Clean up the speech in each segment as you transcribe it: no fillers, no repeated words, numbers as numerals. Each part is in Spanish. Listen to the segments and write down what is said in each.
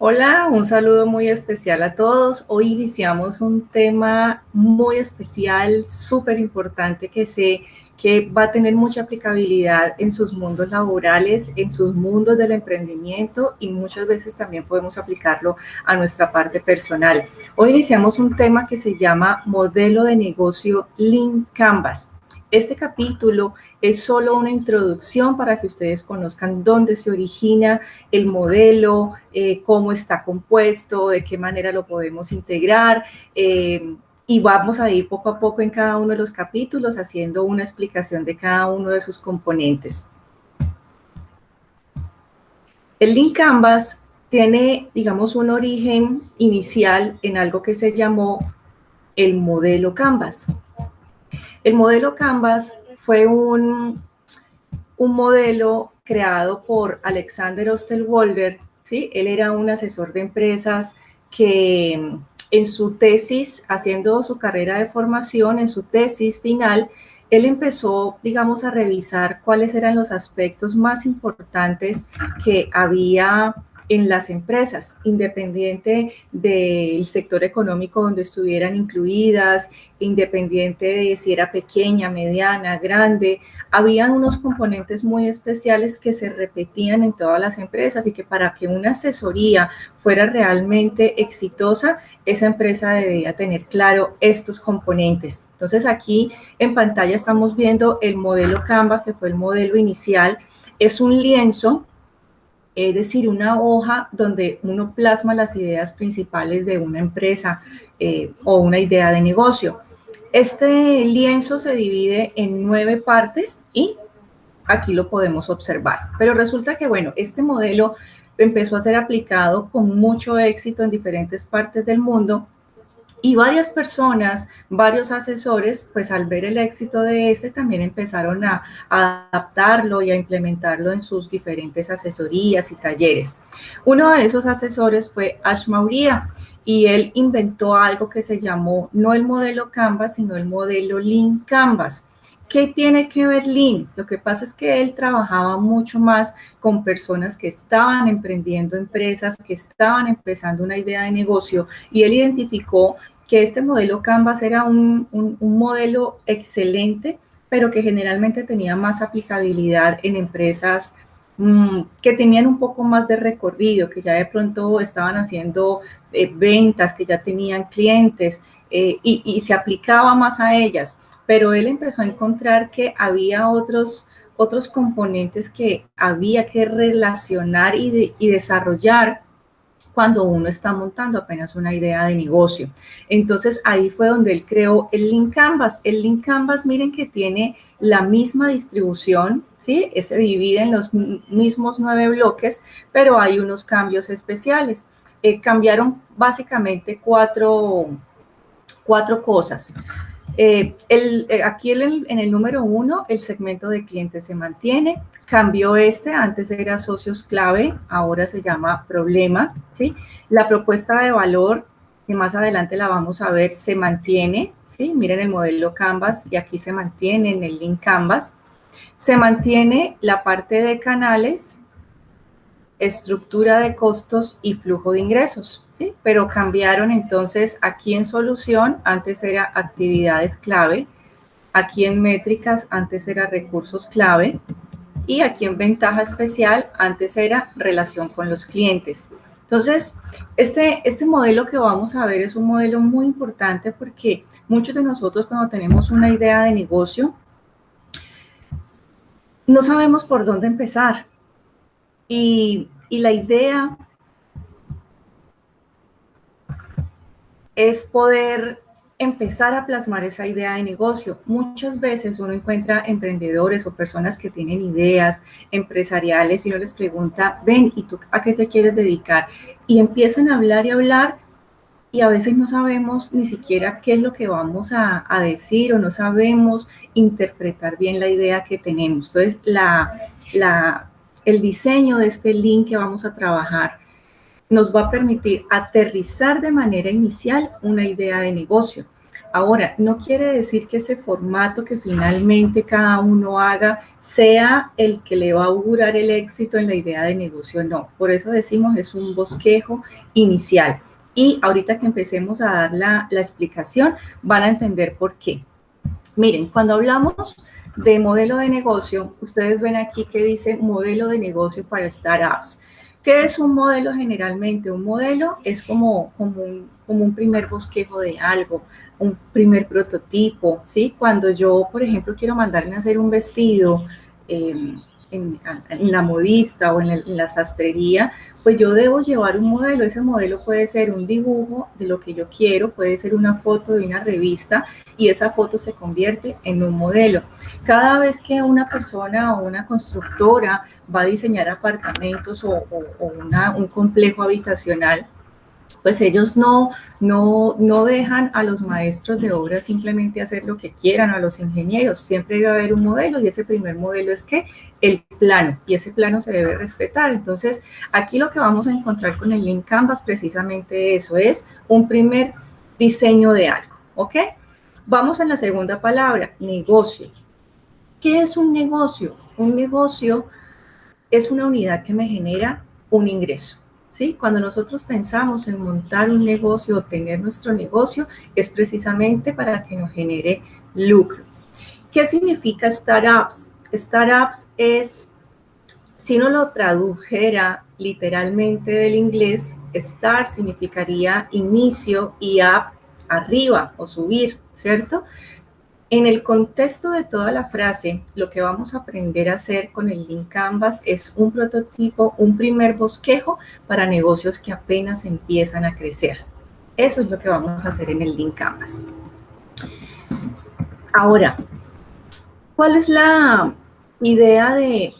Hola, un saludo muy especial a todos. Hoy iniciamos un tema muy especial, súper importante, que sé que va a tener mucha aplicabilidad en sus mundos laborales, en sus mundos del emprendimiento y muchas veces también podemos aplicarlo a nuestra parte personal. Hoy iniciamos un tema que se llama modelo de negocio Lean Canvas. Este capítulo es solo una introducción para que ustedes conozcan dónde se origina el modelo, cómo está compuesto, de qué manera lo podemos integrar. Y vamos a ir poco a poco en cada uno de los capítulos haciendo una explicación de cada uno de sus componentes. El Lean Canvas tiene, digamos, un origen inicial en algo que se llamó el modelo Canvas. El modelo Canvas fue un modelo creado por Alexander Osterwalder, ¿sí? Él era un asesor de empresas que en su tesis, haciendo su carrera de formación, en su tesis final, él empezó, digamos, a revisar cuáles eran los aspectos más importantes que había en las empresas, independiente del sector económico donde estuvieran incluidas, independiente de si era pequeña, mediana, grande. Habían unos componentes muy especiales que se repetían en todas las empresas y que para que una asesoría fuera realmente exitosa, esa empresa debía tener claro estos componentes. Entonces aquí en pantalla estamos viendo el modelo Canvas, que fue el modelo inicial. Es un lienzo, es decir, una hoja donde uno plasma las ideas principales de una empresa o una idea de negocio. Este lienzo se divide en 9 partes y aquí lo podemos observar. Pero resulta que, bueno, este modelo empezó a ser aplicado con mucho éxito en diferentes partes del mundo y varias personas, varios asesores, pues al ver el éxito de este, también empezaron a adaptarlo y a implementarlo en sus diferentes asesorías y talleres. Uno de esos asesores fue Ash Maurya y él inventó algo que se llamó no el modelo Canvas, sino el modelo Lean Canvas. ¿Qué tiene que ver Lean? Lo que pasa es que él trabajaba mucho más con personas que estaban emprendiendo empresas, que estaban empezando una idea de negocio, y él identificó que este modelo Canvas era un modelo excelente, pero que generalmente tenía más aplicabilidad en empresas que tenían un poco más de recorrido, que ya de pronto estaban haciendo ventas, que ya tenían clientes y se aplicaba más a ellas. Pero él empezó a encontrar que había otros componentes que había que relacionar y desarrollar cuando uno está montando apenas una idea de negocio. Entonces ahí fue donde él creó el Lean Canvas. El Lean Canvas, miren que tiene la misma distribución, ¿sí? Se divide en los mismos 9 bloques, pero hay unos cambios especiales. Cambiaron básicamente cuatro cosas. Aquí en el número 1, el segmento de clientes se mantiene. Cambió antes era socios clave, ahora se llama problema, ¿sí? La propuesta de valor, que más adelante la vamos a ver, se mantiene, ¿sí? Miren el modelo Canvas y aquí se mantiene en el Lean Canvas. Se mantiene la parte de canales, estructura de costos y flujo de ingresos, ¿sí? Pero cambiaron entonces aquí en solución, antes era actividades clave, aquí en métricas antes era recursos clave y aquí en ventaja especial antes era relación con los clientes. Entonces, este modelo que vamos a ver es un modelo muy importante porque muchos de nosotros cuando tenemos una idea de negocio no sabemos por dónde empezar y la idea es poder empezar a plasmar esa idea de negocio. Muchas veces uno encuentra emprendedores o personas que tienen ideas empresariales y uno les pregunta, ven, ¿y tú a qué te quieres dedicar? Y empiezan a hablar y hablar y a veces no sabemos ni siquiera qué es lo que vamos a decir o no sabemos interpretar bien la idea que tenemos. Entonces, el diseño de este link que vamos a trabajar nos va a permitir aterrizar de manera inicial una idea de negocio. Ahora, no quiere decir que ese formato que finalmente cada uno haga sea el que le va a augurar el éxito en la idea de negocio, no. Por eso decimos es un bosquejo inicial. Y ahorita que empecemos a dar la explicación, van a entender por qué. Miren, cuando hablamos de modelo de negocio, ustedes ven aquí que dice modelo de negocio para startups. ¿Qué es un modelo generalmente? Un modelo es como un primer bosquejo de algo, un primer prototipo, ¿sí? Cuando yo, por ejemplo, quiero mandarme a hacer un vestido eh, en la modista o en la sastrería, pues yo debo llevar un modelo. Ese modelo puede ser un dibujo de lo que yo quiero, puede ser una foto de una revista, y esa foto se convierte en un modelo. Cada vez que una persona o una constructora va a diseñar apartamentos o un complejo habitacional, pues ellos no dejan a los maestros de obra simplemente hacer lo que quieran, a los ingenieros. Siempre debe haber un modelo, y ese primer modelo es que el plano, y ese plano se debe respetar. Entonces, aquí lo que vamos a encontrar con el Lean Canvas precisamente eso, es un primer diseño de algo, ¿ok? Vamos a la segunda palabra, negocio. ¿Qué es un negocio? Un negocio es una unidad que me genera un ingreso. ¿Sí? Cuando nosotros pensamos en montar un negocio o tener nuestro negocio, es precisamente para que nos genere lucro. ¿Qué significa startups? Startups es, si uno lo tradujera literalmente del inglés, start significaría inicio y up, arriba o subir, ¿cierto? En el contexto de toda la frase, lo que vamos a aprender a hacer con el Lean Canvas es un prototipo, un primer bosquejo para negocios que apenas empiezan a crecer. Eso es lo que vamos a hacer en el Lean Canvas. Ahora, ¿cuál es la idea de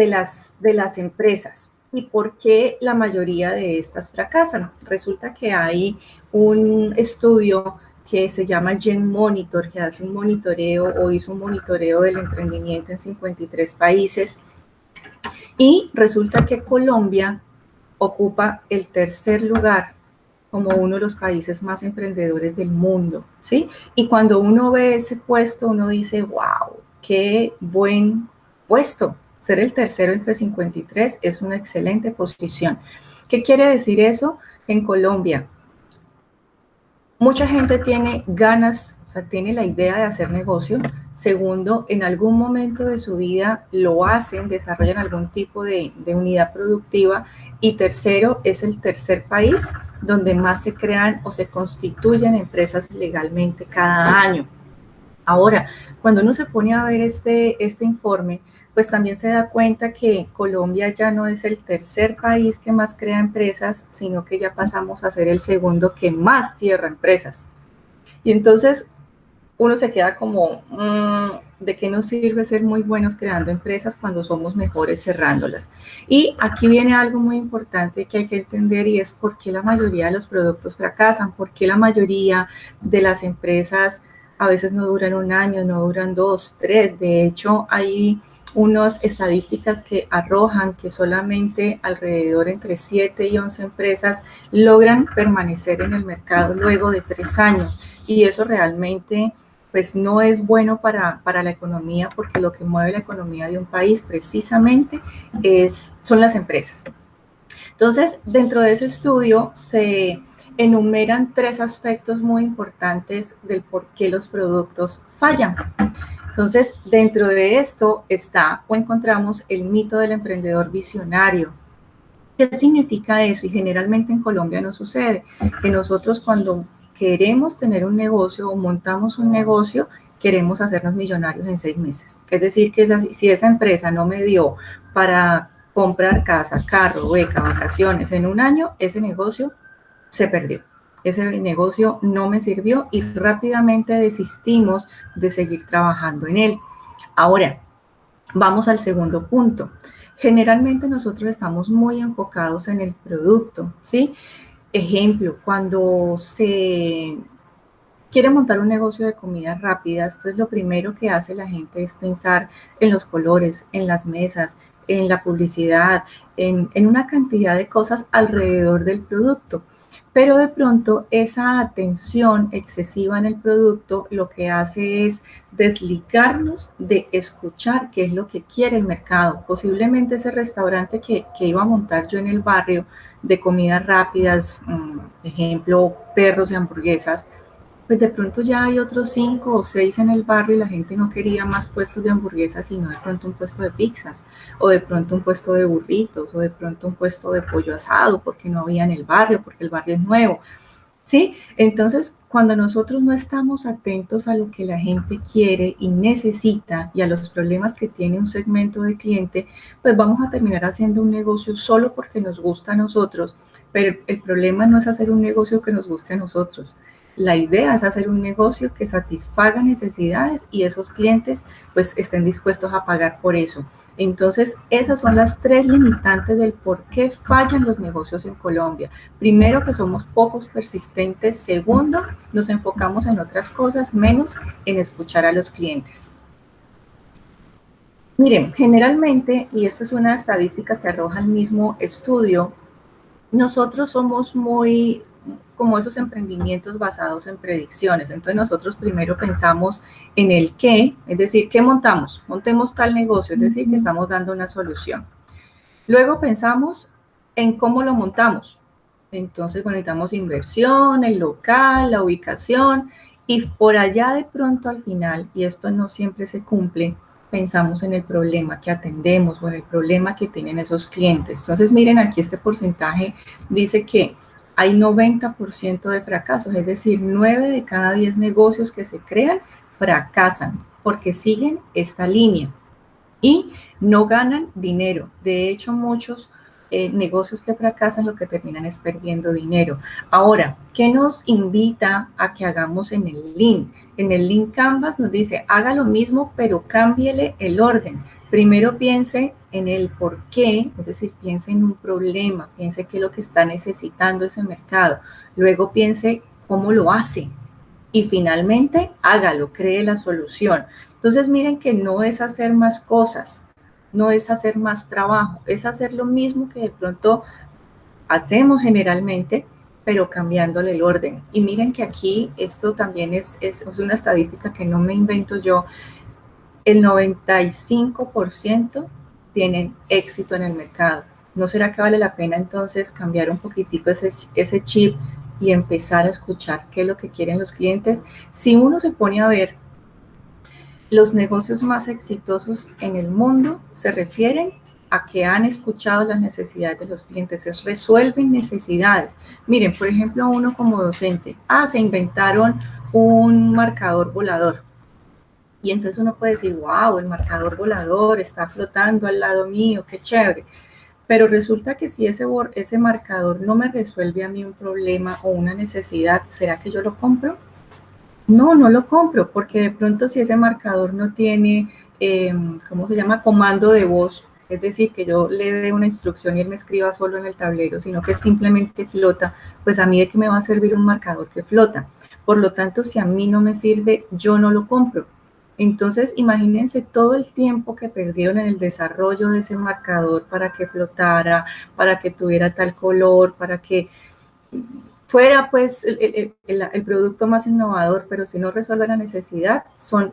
las empresas y por qué la mayoría de estas fracasan? Resulta que hay un estudio que se llama Gen Monitor, que hace un monitoreo o hizo un monitoreo del emprendimiento en 53 países, y resulta que Colombia ocupa el tercer lugar como uno de los países más emprendedores del mundo, ¿sí? Y cuando uno ve ese puesto, uno dice, wow, qué buen puesto. Ser el tercero entre 53 es una excelente posición. ¿Qué quiere decir eso? En Colombia, mucha gente tiene ganas, o sea, tiene la idea de hacer negocio. Segundo, en algún momento de su vida lo hacen, desarrollan algún tipo de unidad productiva. Y tercero, es el tercer país donde más se crean o se constituyen empresas legalmente cada año. Ahora, cuando uno se pone a ver este informe, pues también se da cuenta que Colombia ya no es el tercer país que más crea empresas, sino que ya pasamos a ser el segundo que más cierra empresas. Y entonces uno se queda como, ¿de qué nos sirve ser muy buenos creando empresas cuando somos mejores cerrándolas? Y aquí viene algo muy importante que hay que entender, y es por qué la mayoría de los productos fracasan, por qué la mayoría de las empresas a veces no duran un año, no duran 2, 3. De hecho, hay unas estadísticas que arrojan que solamente alrededor entre 7 y 11 empresas logran permanecer en el mercado luego de 3 años. Y eso realmente pues no es bueno para la economía, porque lo que mueve la economía de un país precisamente son las empresas. Entonces, dentro de ese estudio se enumeran 3 aspectos muy importantes del por qué los productos fallan. Entonces, dentro de esto está o encontramos el mito del emprendedor visionario. ¿Qué significa eso? Y generalmente en Colombia no sucede, que nosotros cuando queremos tener un negocio o montamos un negocio, queremos hacernos millonarios en 6 meses. Es decir, que si esa empresa no me dio para comprar casa, carro, beca, vacaciones en un año, ese negocio se perdió. Ese negocio no me sirvió y rápidamente desistimos de seguir trabajando en él. Ahora, vamos al segundo punto. Generalmente nosotros estamos muy enfocados en el producto, ¿sí? Ejemplo, cuando se quiere montar un negocio de comidas rápidas, entonces lo primero que hace la gente es pensar en los colores, en las mesas, en la publicidad, en una cantidad de cosas alrededor del producto. Pero de pronto esa atención excesiva en el producto lo que hace es desligarnos de escuchar qué es lo que quiere el mercado. Posiblemente ese restaurante que iba a montar yo en el barrio de comidas rápidas, ejemplo, perros y hamburguesas, pues de pronto ya hay otros 5 o 6 en el barrio y la gente no quería más puestos de hamburguesas, sino de pronto un puesto de pizzas, o de pronto un puesto de burritos, o de pronto un puesto de pollo asado, porque no había en el barrio, porque el barrio es nuevo. ¿Sí? Entonces, cuando nosotros no estamos atentos a lo que la gente quiere y necesita y a los problemas que tiene un segmento de cliente, pues vamos a terminar haciendo un negocio solo porque nos gusta a nosotros, pero el problema no es hacer un negocio que nos guste a nosotros. La idea es hacer un negocio que satisfaga necesidades y esos clientes pues estén dispuestos a pagar por eso. Entonces, esas son las 3 limitantes del por qué fallan los negocios en Colombia. Primero, que somos pocos persistentes. Segundo, nos enfocamos en otras cosas, menos en escuchar a los clientes. Miren, generalmente, y esto es una estadística que arroja el mismo estudio, nosotros somos muy como esos emprendimientos basados en predicciones. Entonces nosotros primero pensamos en el qué, es decir, ¿qué montamos? Montemos tal negocio, es decir, que estamos dando una solución. Luego pensamos en cómo lo montamos. Entonces, bueno, necesitamos inversión, el local, la ubicación, y por allá de pronto al final, y esto no siempre se cumple, pensamos en el problema que atendemos o en el problema que tienen esos clientes. Entonces, miren, aquí este porcentaje dice que hay 90% de fracasos, es decir, 9 de cada 10 negocios que se crean fracasan porque siguen esta línea y no ganan dinero. De hecho, muchos negocios que fracasan lo que terminan es perdiendo dinero. Ahora, ¿qué nos invita a que hagamos en el Lean? En el Lean Canvas nos dice, haga lo mismo, pero cámbiele el orden. Primero piense en el por qué, es decir, piense en un problema, piense qué es lo que está necesitando ese mercado. Luego piense cómo lo hace. Y finalmente, hágalo, cree la solución. Entonces, miren que no es hacer más cosas, no es hacer más trabajo, es hacer lo mismo que de pronto hacemos generalmente, pero cambiándole el orden. Y miren que aquí esto también es una estadística que no me invento yo. El 95% tienen éxito en el mercado. ¿No será que vale la pena entonces cambiar un poquitico ese chip y empezar a escuchar qué es lo que quieren los clientes? Si uno se pone a ver, los negocios más exitosos en el mundo se refieren a que han escuchado las necesidades de los clientes, se resuelven necesidades. Miren, por ejemplo, uno como docente, se inventaron un marcador volador. Y entonces uno puede decir, wow, el marcador volador está flotando al lado mío, qué chévere. Pero resulta que si ese marcador no me resuelve a mí un problema o una necesidad, ¿será que yo lo compro? No, no lo compro, porque de pronto si ese marcador no tiene, ¿cómo se llama? Comando de voz, es decir, que yo le dé una instrucción y él me escriba solo en el tablero, sino que simplemente flota, pues a mí de qué me va a servir un marcador que flota. Por lo tanto, si a mí no me sirve, yo no lo compro. Entonces, imagínense todo el tiempo que perdieron en el desarrollo de ese marcador para que flotara, para que tuviera tal color, para que fuera pues el producto más innovador, pero si no resuelve la necesidad, son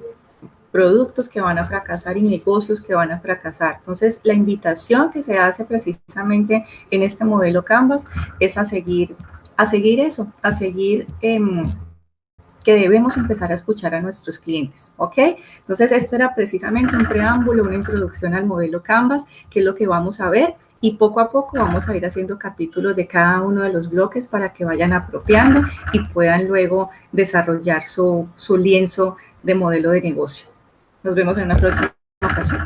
productos que van a fracasar y negocios que van a fracasar. Entonces, la invitación que se hace precisamente en este modelo Canvas es a seguir eso, a seguir que debemos empezar a escuchar a nuestros clientes, ¿ok? Entonces, esto era precisamente un preámbulo, una introducción al modelo Canvas, que es lo que vamos a ver, y poco a poco vamos a ir haciendo capítulos de cada uno de los bloques para que vayan apropiando y puedan luego desarrollar su lienzo de modelo de negocio. Nos vemos en una próxima ocasión.